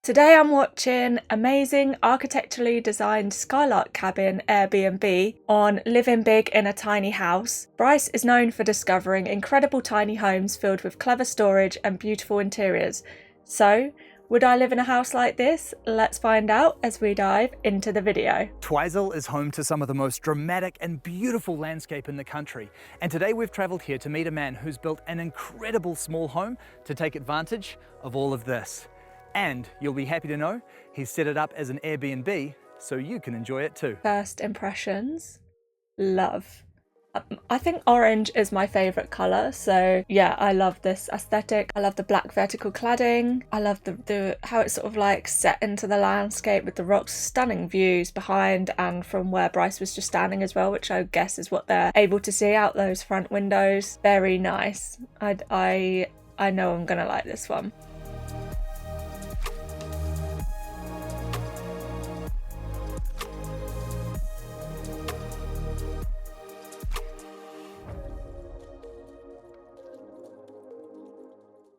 Today I'm watching amazing architecturally designed Skylark Cabin Airbnb on Living Big in a Tiny House. Bryce is known for discovering incredible tiny homes filled with clever storage and beautiful interiors. So, would I live in a house like this? Let's find out as we dive into the video. Twizel is home to some of the most dramatic and beautiful landscape in the country. And today we've travelled here to meet a man who's built an incredible small home to take advantage of all of this. And you'll be happy to know he's set it up as an Airbnb so you can enjoy it too. First impressions, love. I think orange is my favourite colour, so yeah, I love this aesthetic. I love the black vertical cladding. I love the how it's sort of like set into the landscape with the rocks, stunning views behind and from where Bryce was just standing as well, which I guess is what they're able to see out those front windows. Very nice. I know I'm gonna like this one.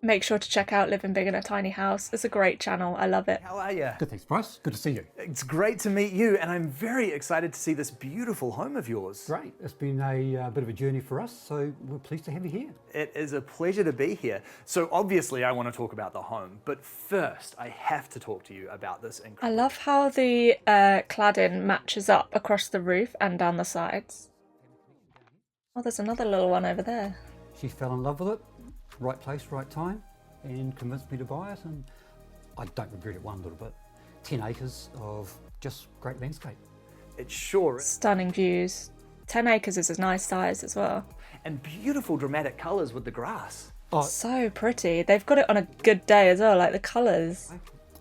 Make sure to check out Living Big in a Tiny House. It's a great channel. I love it. How are you? Good, thanks, Bryce. Good to see you. It's great to meet you, and I'm very excited to see this beautiful home of yours. Great. It's been a bit of a journey for us, so we're pleased to have you here. It is a pleasure to be here. So obviously I want to talk about the home, but first I have to talk to you about this I love how the cladding matches up across the roof and down the sides. Oh, there's another little one over there. She fell in love with it, right place, right time, and convinced me to buy it, and I don't regret it one little bit. 10 acres of just great landscape. It sure is. Stunning views. 10 acres is a nice size as well. And beautiful dramatic colours with the grass. Oh, So pretty. They've got it on a good day as well, like the colours.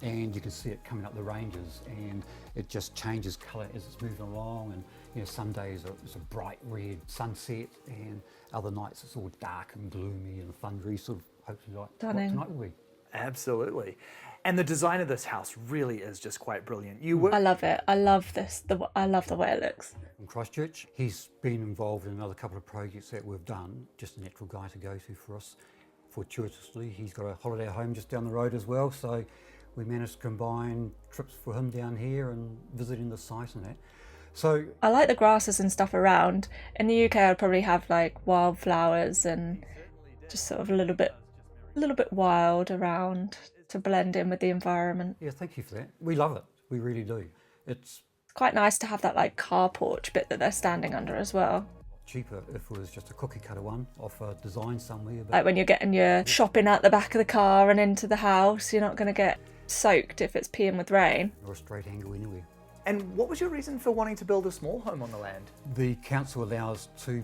and you can see it coming up the ranges, and it just changes colour as it's moving along. And you know, some days it's a bright red sunset, and other nights it's all dark and gloomy and thundery, sort of hopefully like what Stunning. tonight will be. Absolutely. And the design of this house really is just quite brilliant. You I were love it. I love this. I love the way it looks. From Christchurch, he's been involved in another couple of projects that we've done. Just a natural guy to go to for us. Fortuitously, he's got a holiday home just down the road as well, so we managed to combine trips for him down here and visiting the site and that. So I like the grasses and stuff around. In the UK, I'd probably have like wildflowers and just sort of a little bit wild around to blend in with the environment. yeah, thank you for that. We love it. We really do. It's It's quite nice to have that like car porch bit that they're standing under as well. cheaper if it was just a cookie cutter one off a design somewhere. But Like when you're getting your shopping out the back of the car and into the house, you're not going to get soaked if it's peeing with rain. or a straight angle anywhere. And what was your reason for wanting to build a small home on the land? The council allows 2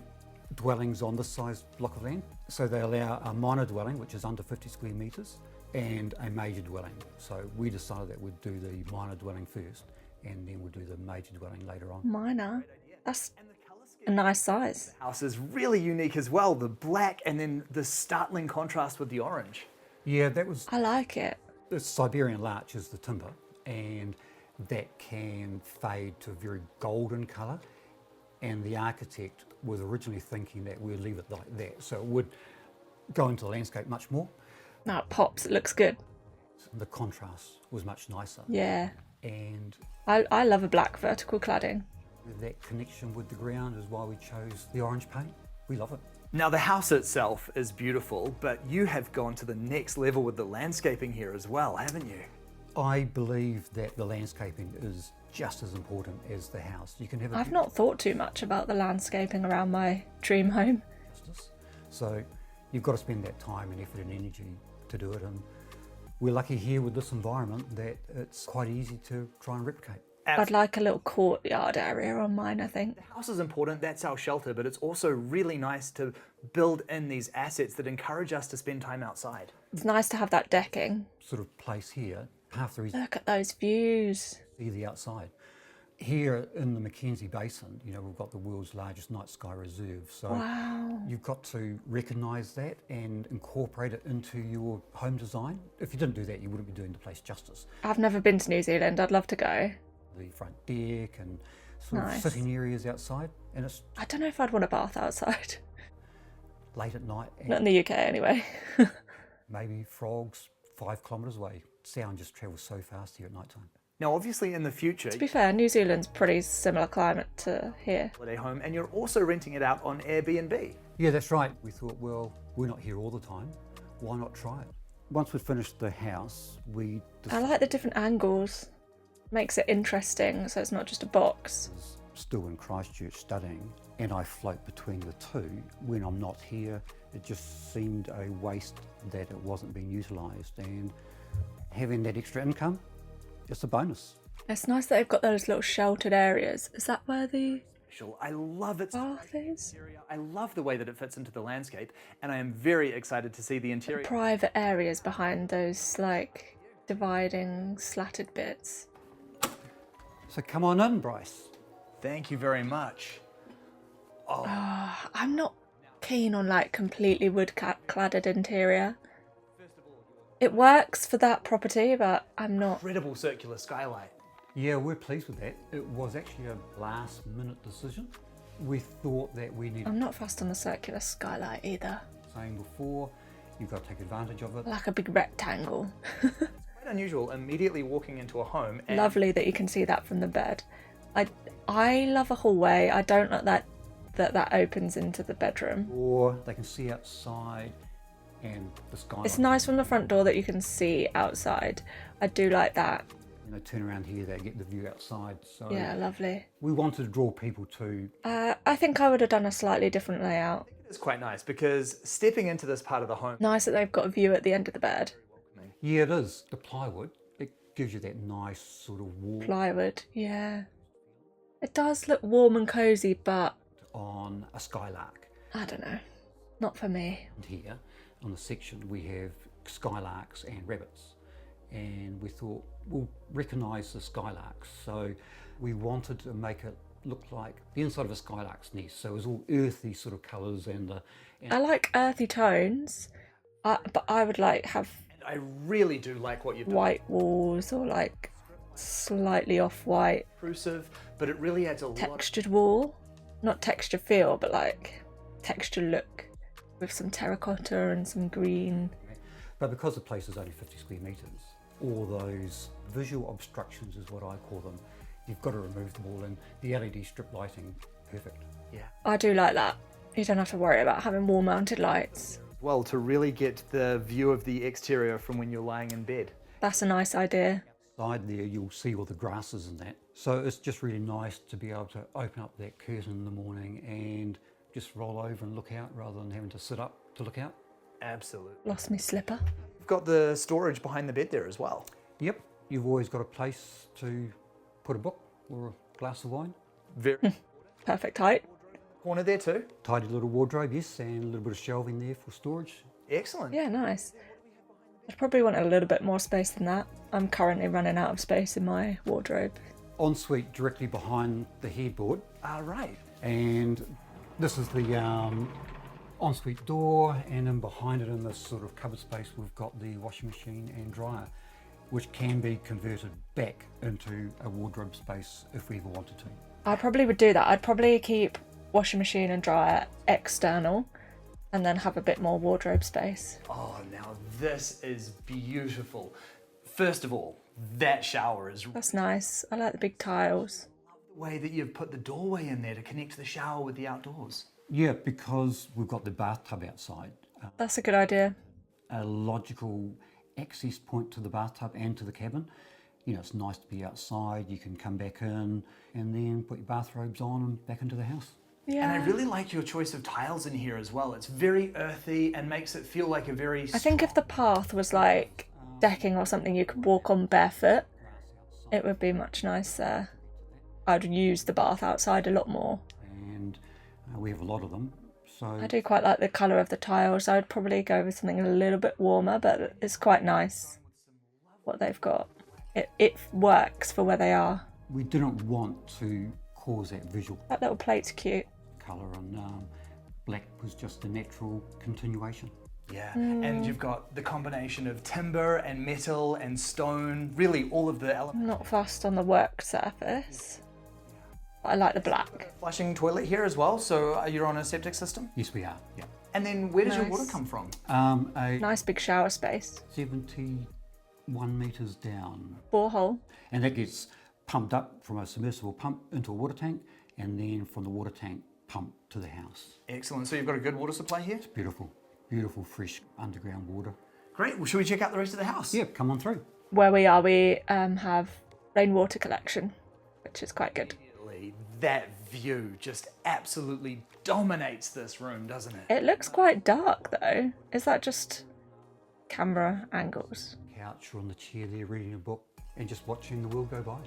dwellings on this size block of land. So they allow a minor dwelling, which is under 50 square metres, and a major dwelling. So we decided that we'd do the minor dwelling first, and then we'll do the major dwelling later on. Minor. That's a nice size. The house is really unique as well. The black and then the startling contrast with the orange. Yeah, that was I like it. the Siberian larch is the timber, and that can fade to a very golden colour. And the architect was originally thinking that we'd leave it like that, so it would go into the landscape much more. No, it pops. It looks good. The contrast was much nicer, Yeah. and I love a black vertical cladding. that connection with the ground is why we chose the orange paint. We love it. Now the house itself is beautiful, but you have gone to the next level with the landscaping here as well, haven't you? I believe that the landscaping is just as important as the house. You can have a I've not thought too much about the landscaping around my dream home. justice. So you've got to spend that time and effort and energy to do it, and we're lucky here with this environment that it's quite easy to try and replicate. I'd like a little courtyard area on mine, I think. The house is important, that's our shelter, but it's also really nice to build in these assets that encourage us to spend time outside. It's nice to have that decking. Sort of place here, half the reason Look at those views. to see the outside. Here in the Mackenzie Basin, you know, we've got the world's largest night sky reserve. So Wow. you've got to recognise that and incorporate it into your home design. If you didn't do that, you wouldn't be doing the place justice. I've never been to New Zealand. I'd love to go. The front deck and sort Nice. of sitting areas outside, and it's I don't know if I'd want a bath outside. late at night Not in and the UK anyway. maybe frogs 5 kilometres away. sound just travels so fast here at night time. Now, obviously in the future, To be fair, New Zealand's pretty similar climate to here. holiday home, and you're also renting it out on Airbnb. Yeah, that's right. We thought, well, we're not here all the time. Why not try it? Once we'd finished the house, we I like the different angles. Makes it interesting, so it's not just a box. was still in Christchurch studying, and I float between the two. When I'm not here, it just seemed a waste that it wasn't being utilised, and having that extra income, it's a bonus. It's nice that they've got those little sheltered areas. Is that where the I love its bath is? interior. I love the way that it fits into the landscape, and I am very excited to see the interior. Private areas behind those, like, dividing slatted bits. So come on in, Bryce. Thank you very much. I'm not keen on, like, completely wood-cladded interior. It works for that property, but I'm not. Incredible circular skylight. Yeah, we're pleased with that. It was actually a last-minute decision. We thought that we needed, I'm not fussed on the circular skylight either. saying before, you've got to take advantage of it. I like a big rectangle. Quite unusual, immediately walking into a home and Lovely that you can see that from the bed. I love a hallway. I don't like that opens into the bedroom. Or they can see outside and the sky. It's nice from the front door that you can see outside. I do like that. You know, turn around here, they get the view outside. So Yeah, lovely. we wanted to draw people to. I think I would have done a slightly different layout. it's quite nice because stepping into this part of the home, Nice that they've got a view at the end of the bed. Yeah, it is. The plywood, it gives you that nice sort of warmth Plywood, yeah. It does look warm and cosy, but on a Skylark. I don't know. Not for me. And here on the section we have skylarks and rabbits, and we thought we'll recognise the skylarks, so we wanted to make it look like the inside of a skylark's nest, so it was all earthy sort of colours and I like earthy tones, but I would like have I really do like what you've done. white walls or like slightly off-white Intrusive, but it really adds a lot. textured wall. Not texture feel, but like texture look with some terracotta and some green. but because the place is only 50 square metres, all those visual obstructions is what I call them, you've got to remove them all, and the LED strip lighting, perfect. Yeah. I do like that. You don't have to worry about having wall-mounted lights. Well, to really get the view of the exterior from when you're lying in bed. That's a nice idea. Side there you'll see all the grasses and that, so it's just really nice to be able to open up that curtain in the morning and just roll over and look out rather than having to sit up to look out. Absolutely. Lost me slipper. You've got the storage behind the bed there as well. Yep, you've always got a place to put a book or a glass of wine. Very Perfect height. corner there too. Tidy little wardrobe, yes, and a little bit of shelving there for storage. Excellent. Yeah, nice. I'd probably want a little bit more space than that. I'm currently running out of space in my wardrobe. Ensuite directly behind the headboard, Right. and this is the ensuite door, and then behind it in this sort of cupboard space we've got the washing machine and dryer, which can be converted back into a wardrobe space if we ever wanted to. I probably would do that. I'd probably keep washing machine and dryer external and then have a bit more wardrobe space. Oh, now this is beautiful. First of all, that shower is That's nice. I like the big tiles. the way that you've put the doorway in there to connect the shower with the outdoors. Yeah, because we've got the bathtub outside, That's a good idea. a logical access point to the bathtub and to the cabin. You know, it's nice to be outside, you can come back in and then put your bathrobes on and back into the house. Yeah. And I really like your choice of tiles in here as well. It's very earthy and makes it feel like a very... I think if the path was like decking or something you could walk on barefoot, it would be much nicer. I'd use the bath outside a lot more. And we have a lot of them, so I do quite like the colour of the tiles. I would probably go with something a little bit warmer, but it's quite nice what they've got. It works for where they are. we didn't want to cause that visual That little plate's cute. colour, and black was just a natural continuation. Yeah, and you've got the combination of timber and metal and stone, really all of the elements. I'm not fussed on the work surface. But I like the black. Flushing toilet here as well, so you're on a septic system? Yes, we are, yeah. And then where does your Nice. water come from? A Nice big shower space. 70 1 metres down. Borehole. And that gets pumped up from a submersible pump into a water tank, and then from the water tank pumped to the house. Excellent. So you've got a good water supply here? It's beautiful, beautiful fresh underground water. Great. Well, should we check out the rest of the house? Yeah, come on through. Where we are, we have rainwater collection, which is quite good. That view just absolutely dominates this room, doesn't it? It looks quite dark though. Is that just camera angles? Couch or on the chair there reading a book and just watching the world go by.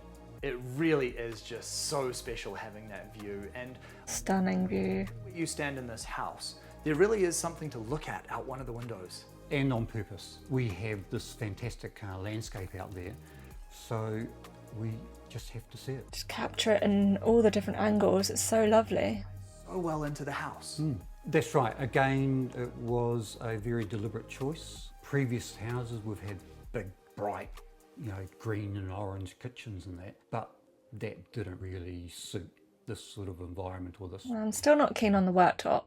It really is just so special having that view, and Stunning view. when you stand in this house, there really is something to look at out one of the windows. And on purpose. We have this fantastic landscape out there, so we just have to see it. Just capture it in all the different angles. It's so lovely. So well into the house. That's right. Again, it was a very deliberate choice. Previous houses we've had big, bright, green and orange kitchens and that, but that didn't really suit this sort of environment or this. I'm still not keen on the worktop.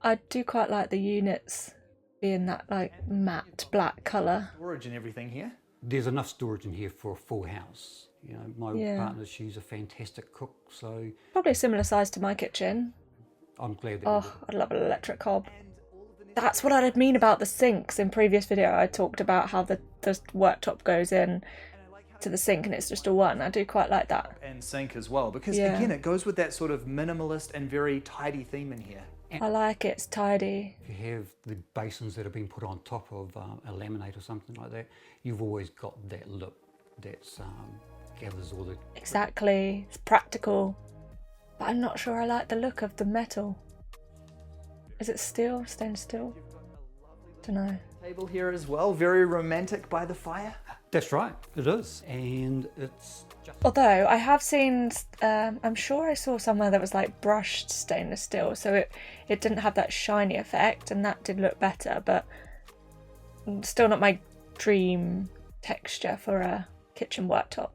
I do quite like the units being that like matte black colour. Storage and everything here. There's enough storage in here for a full house. My Yeah. partner, she's a fantastic cook, so Probably a similar size to my kitchen. I'm glad that we did. Oh, I'd love an electric hob. That's what I'd mean about the sinks. In previous video I talked about how the worktop goes in to the sink and it's just a one. I do quite like that. And sink as well, because Yeah. again, it goes with that sort of minimalist and very tidy theme in here. I like it, it's tidy. If you have the basins that have been put on top of a laminate or something like that, you've always got that look that's gathers all the... Exactly, it's practical. But I'm not sure I like the look of the metal. Is it steel? Stainless steel? Dunno. Table here as well, very romantic by the fire. That's right, it is. And it's just... Although I have seen, I'm sure I saw somewhere that was like brushed stainless steel, so it didn't have that shiny effect, and that did look better, but still not my dream texture for a kitchen worktop.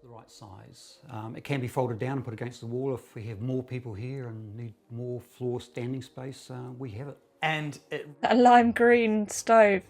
the right size. It can be folded down and put against the wall. If we have more people here and need more floor standing space, we have it. And A lime green stove.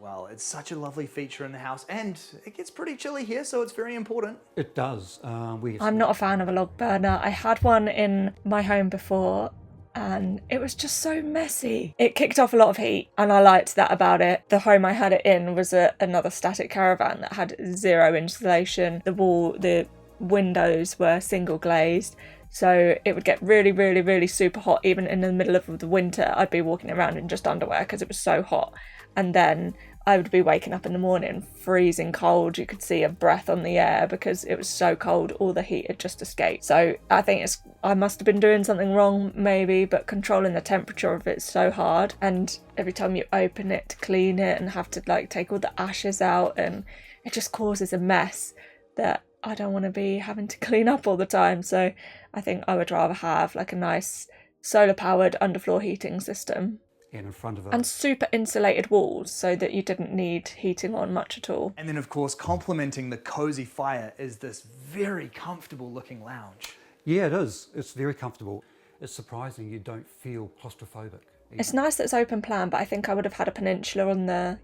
well, it's such a lovely feature in the house, and it gets pretty chilly here, so it's very important. It does. I'm not a fan of a log burner. I had one in my home before and it was just so messy. It kicked off a lot of heat and I liked that about it. The home I had it in was another static caravan that had zero insulation. The windows were single glazed, so it would get really, really, really super hot even in the middle of the winter. I'd be walking around in just underwear because it was so hot, and then I would be waking up in the morning freezing cold. You could see a breath on the air because it was so cold. All the heat had just escaped. So I think I must have been doing something wrong maybe, but controlling the temperature of it's so hard. And every time you open it to clean it and have to like take all the ashes out, and it just causes a mess that I don't want to be having to clean up all the time. So I think I would rather have like a nice solar powered underfloor heating system. And in front of it. And super insulated walls so that you didn't need heating on much at all. And then, of course, complementing the cozy fire is this very comfortable looking lounge. Yeah, it is. It's very comfortable. It's surprising you don't feel claustrophobic. It's nice that it's open plan, but I think I would have had a peninsula on the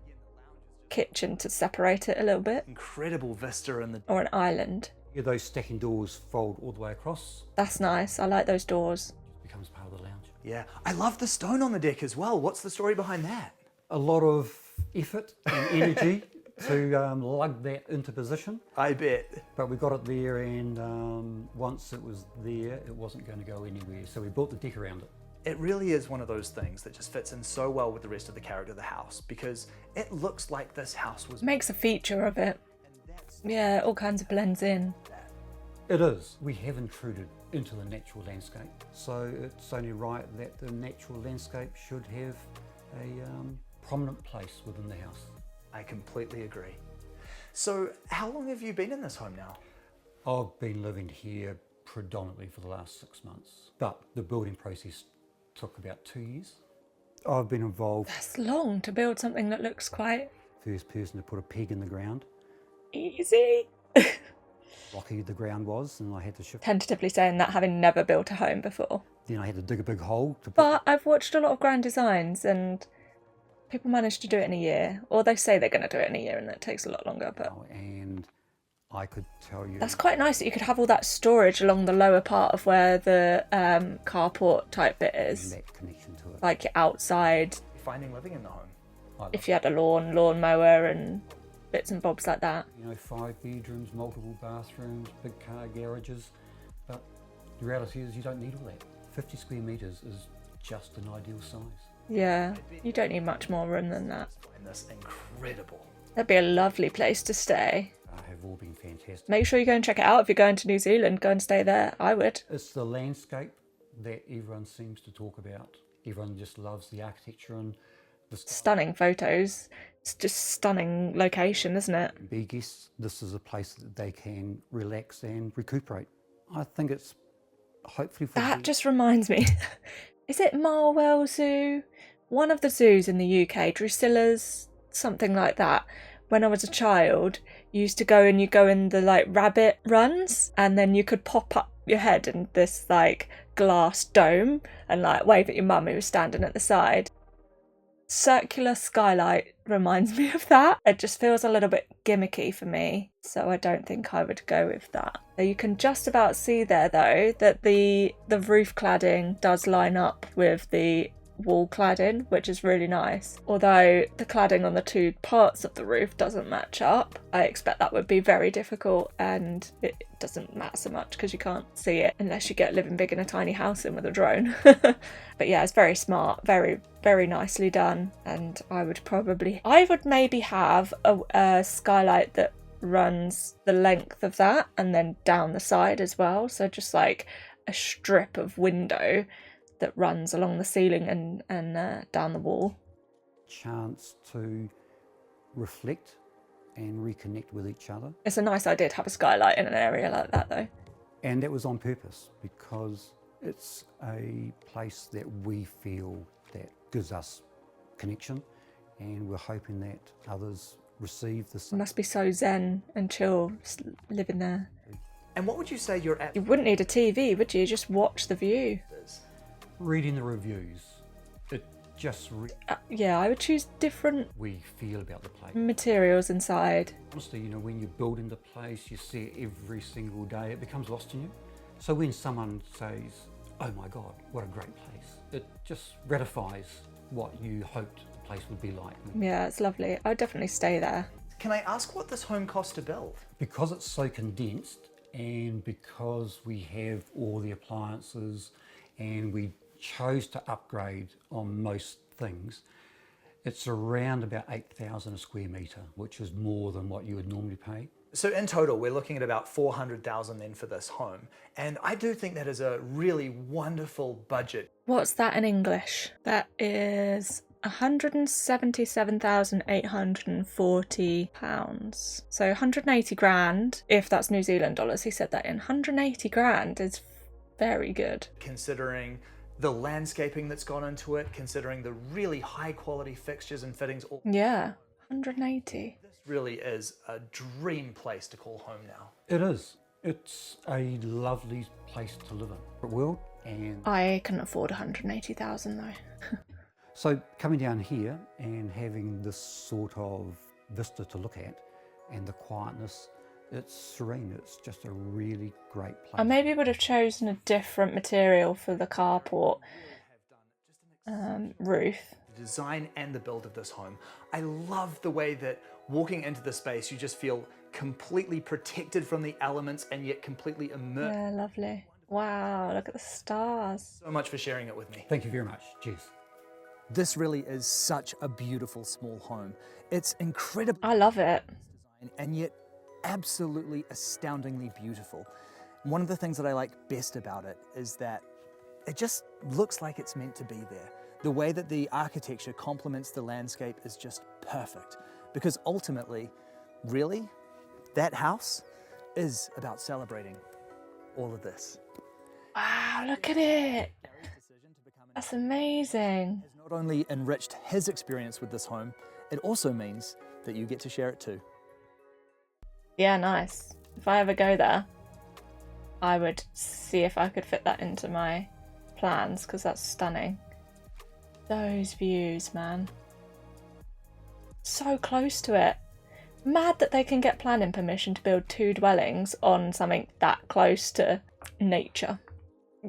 kitchen to separate it a little bit. Incredible vista in the... Or an island. Yeah, those stacking doors fold all the way across. That's nice. I like those doors. It becomes part of the lounge. Yeah, I love the stone on the deck as well. What's the story behind that? A lot of effort and energy to lug that into position. I bet. But we got it there, and once it was there, it wasn't going to go anywhere. So we built the deck around it. It really is one of those things that just fits in so well with the rest of the character of the house, because it looks like this house was... Makes a feature of it. Yeah, all kinds of blends in. It is. We have intruded into the natural landscape, so it's only right that the natural landscape should have a prominent place within the house. I completely agree. So how long have you been in this home now? I've been living here predominantly for the last 6 months, but the building process took about 2 years. I've been involved. That's long to build something that looks quite First person to put a peg in the ground. easy. Rocky the ground was, and I had to shift. Tentatively saying that, having never built a home before. Then I had to dig a big hole to put. But I've watched a lot of grand designs, and People manage to do it in a year, or they say they're going to do it in a year, and it takes a lot longer. But And I could tell you that's quite nice that you could have all that storage along the lower part of where the carport type bit is, that connection to it. like outside. Finding living in the home. If you had a lawnmower and bits and bobs like that. You know, 5 bedrooms, multiple bathrooms, big car garages, but the reality is you don't need all that. 50 square metres is just an ideal size. Yeah, you don't need much more room than that. And this incredible. That'd be a lovely place to stay. Have all been fantastic. Make sure you go and check it out. If you're going to New Zealand, go and stay there. I would. It's the landscape that everyone seems to talk about. Everyone just loves the architecture and the Stunning photos. It's just stunning location, isn't it? Be guests, this is a place that they can relax and recuperate. I think it's hopefully for That just reminds me. Is it Marwell Zoo? One of the zoos in the UK, Drusilla's, something like that. When I was a child, you used to go and you go in the like rabbit runs, and then you could pop up your head in this like glass dome and like wave at your mum who was standing at the side. Circular skylight reminds me of that. It just feels a little bit gimmicky for me, so I don't think I would go with that. You can just about see there though that the roof cladding does line up with the wall cladding, which is really nice. Although the cladding on the two parts of the roof doesn't match up, I expect that would be very difficult, and it doesn't matter so much because you can't see it unless you get living big in a tiny house in with a drone. But yeah, it's very smart, very, very nicely done, and I would maybe have a skylight that runs the length of that and then down the side as well, so just like a strip of window that runs along the ceiling and down the wall. chance to reflect and reconnect with each other. It's a nice idea to have a skylight in an area like that though. And that was on purpose because it's a place that we feel that gives us connection, and we're hoping that others receive the It same. must be so zen and chill living there. And what would you say you're at? You wouldn't need a TV, would you? Just watch the view. Reading the reviews, it just Yeah, I would choose different we feel about the place. materials inside. Honestly, you know, when you build into place, you see it every single day, it becomes lost in you. So when someone says, oh my God, what a great place, it just ratifies what you hoped the place would be like. Yeah, it's lovely. I'd definitely stay there. Can I ask what this home cost to build? Because it's so condensed and because we have all the appliances and we chose to upgrade on most things, it's around about 8,000 a square metre, which is more than what you would normally pay. So in total, we're looking at about 400,000 then for this home. And I do think that is a really wonderful budget. What's that in English? That is £177,840. So 180 grand, if that's New Zealand dollars, he said that in. 180 grand is very good. Considering the landscaping that's gone into it, considering the really high quality fixtures and fittings. Yeah, 180. This really is a dream place to call home now. It is. It's a lovely place to live in. World and I couldn't afford 180,000 though. so coming down here and having this sort of vista to look at and the quietness, it's serene. It's just a really great place. I maybe would have chosen a different material for the carport roof. The design and the build of this home. I love the way that walking into the space, you just feel completely protected from the elements and yet completely immersed. Yeah, lovely. Wow, look at the stars. So much for sharing it with me. Thank you very much. Cheers. This really is such a beautiful small home. It's incredible I love it. and yet absolutely astoundingly beautiful. One of the things that I like best about it is that it just looks like it's meant to be there. The way that the architecture complements the landscape is just perfect, because ultimately, really, that house is about celebrating all of this. Wow, look at it. That's amazing. Has not only enriched his experience with this home, it also means that you get to share it too. Yeah, nice. If I ever go there, I would see if I could fit that into my plans because that's stunning. Those views, man. so close to it. Mad that they can get planning permission to build 2 dwellings on something that close to nature.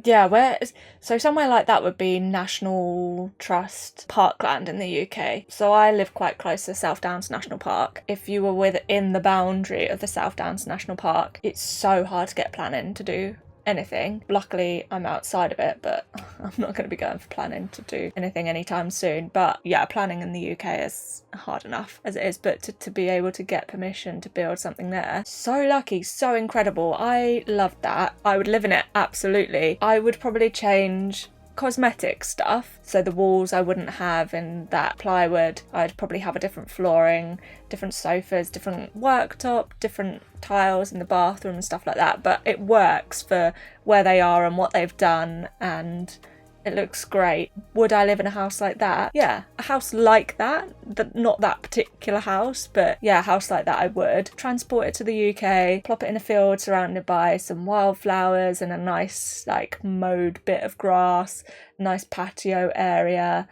Yeah, so somewhere like that would be National Trust parkland in the UK. So I live quite close to South Downs National Park. If you were within the boundary of the South Downs National Park, it's so hard to get planning to do anything. Luckily, I'm outside of it, but I'm not going to be going for planning to do anything anytime soon. But yeah, planning in the UK is hard enough as it is, but to be able to get permission to build something there, so lucky, so incredible. I loved that. I would live in it, absolutely. I would probably change cosmetic stuff, so the walls I wouldn't have in that plywood. I'd probably have a different flooring, different sofas, different worktop, different tiles in the bathroom and stuff like that, but it works for where they are and what they've done, and it looks great. Would I live in a house like that? Yeah, a house like that, not that particular house, but yeah, a house like that I would. Transport it to the UK, plop it in a field surrounded by some wildflowers and a nice like mowed bit of grass, nice patio area.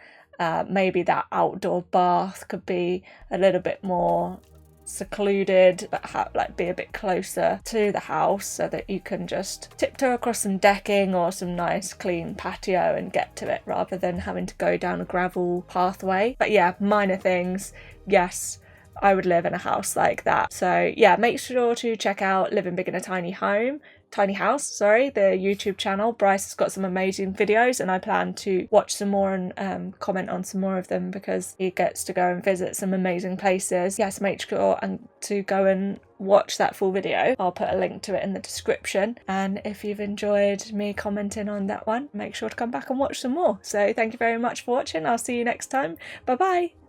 Maybe that outdoor bath could be a little bit more secluded, but be a bit closer to the house so that you can just tiptoe across some decking or some nice clean patio and get to it rather than having to go down a gravel pathway. But yeah, minor things. Yes, I would live in a house like that. So yeah, make sure to check out Living Big in a Tiny House, the YouTube channel. Bryce has got some amazing videos and I plan to watch some more and comment on some more of them because he gets to go and visit some amazing places. Yes, make sure to go and watch that full video. I'll put a link to it in the description, and if you've enjoyed me commenting on that one, make sure to come back and watch some more. So thank you very much for watching. I'll see you next time. Bye bye.